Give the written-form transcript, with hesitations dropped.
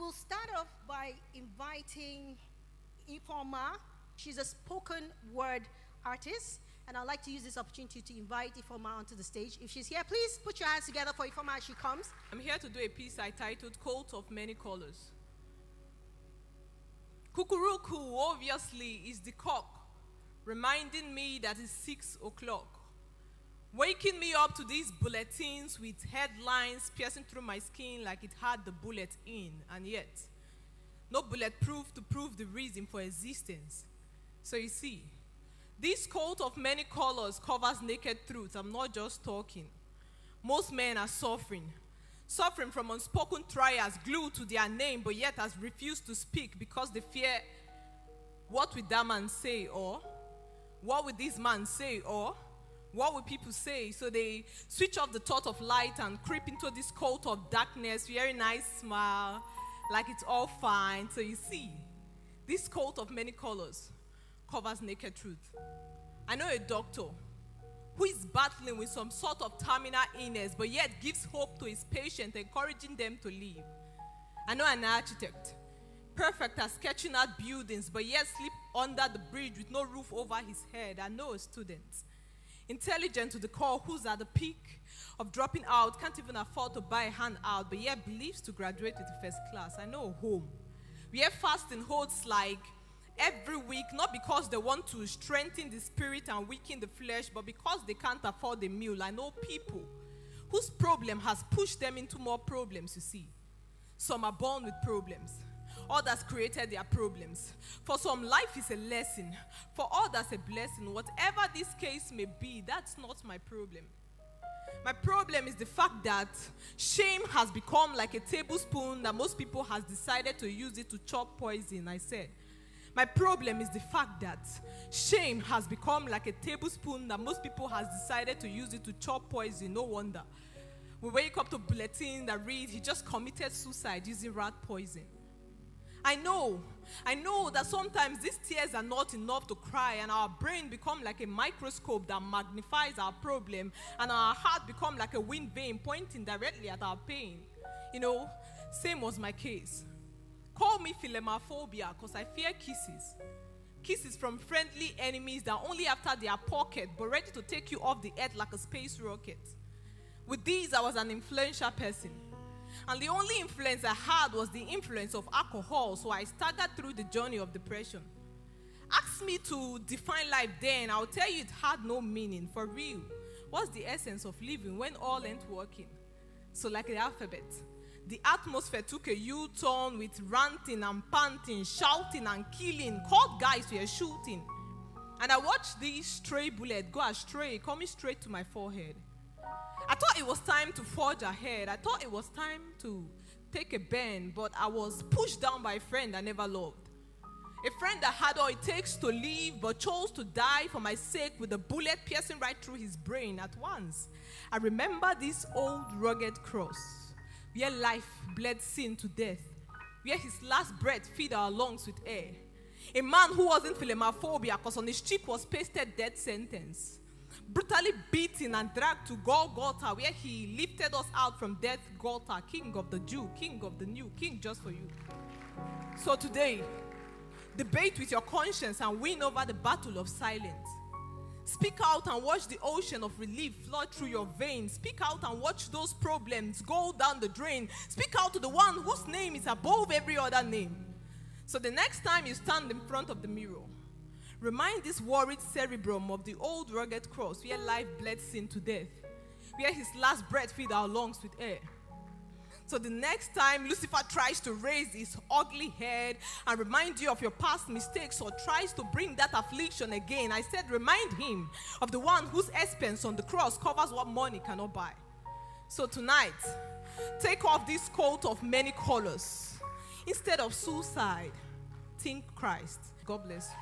will start off by inviting Ifeoma. She's a spoken word artist, and I'd like to use this opportunity to invite Ifeoma onto the stage. If she's here, please put your hands together for Ifeoma as she comes. I'm here to do a piece I titled Coat of Many Colors. Kukuruku, obviously, is the cock, reminding me that it's 6 o'clock. Waking me up to these bulletins with headlines piercing through my skin like it had the bullet in, and yet, no bulletproof to prove the reason for existence. So you see, this coat of many colors covers naked truth. I'm not just talking. Most men are suffering from unspoken trials glued to their name, but yet has refused to speak because they fear what will that man say, or what will this man say, or what will people say? So they switch off the thought of light and creep into this coat of darkness, very nice smile, like it's all fine. So you see, this coat of many colors covers naked truth. I know a doctor who is battling with some sort of terminal illness, but yet gives hope to his patient, encouraging them to live. I know an architect, perfect at sketching out buildings, but yet sleep under the bridge with no roof over his head. I know a student, intelligent to the core, who's at the peak of dropping out, can't even afford to buy a handout, but yet believes to graduate with the first class. I know a home where fasting holds like every week, not because they want to strengthen the spirit and weaken the flesh, but because they can't afford the meal. I know people whose problem has pushed them into more problems, you see. Some are born with problems. Others created their problems. For some, life is a lesson. For others, a blessing. Whatever this case may be, that's not my problem. My problem is the fact that shame has become like a tablespoon that most people has decided to use it to chop poison, I said. My problem is the fact that shame has become like a tablespoon that most people has decided to use it to chop poison. No wonder. We wake up to bulletin that read, he just committed suicide using rat poison. I know that sometimes these tears are not enough to cry, and our brain become like a microscope that magnifies our problem, and our heart become like a wind vane pointing directly at our pain. You know, same was my case. Call me philemophobia because I fear kisses. Kisses from friendly enemies that are only after their pocket but ready to take you off the earth like a space rocket. With these, I was an influential person. And the only influence I had was the influence of alcohol, so I staggered through the journey of depression. Ask me to define life then, I'll tell you it had no meaning. For real, what's the essence of living when all ain't working? So like the alphabet, the atmosphere took a U-turn with ranting and panting, shouting and killing. Called guys were shooting. And I watched these stray bullets go astray, coming straight to my forehead. I thought it was time to forge ahead. I thought it was time to take a bend, but I was pushed down by a friend I never loved. A friend that had all it takes to live, but chose to die for my sake with a bullet piercing right through his brain at once. I remember this old rugged cross, where life bled sin to death, where his last breath filled our lungs with air. A man who wasn't philemophobia because on his cheek was pasted death sentence. Brutally beaten and dragged to Golgotha, where he lifted us out from death Golgotha, King of the Jew, King of the New, King just for you. So today, debate with your conscience and win over the battle of silence. Speak out and watch the ocean of relief flood through your veins. Speak out and watch those problems go down the drain. Speak out to the one whose name is above every other name. So the next time you stand in front of the mirror, remind this worried cerebrum of the old rugged cross where life bled sin to death, where his last breath filled our lungs with air. So the next time Lucifer tries to raise his ugly head and remind you of your past mistakes or tries to bring that affliction again, I said remind him of the one whose expense on the cross covers what money cannot buy. So tonight, take off this coat of many colors. Instead of suicide, think Christ. God bless you.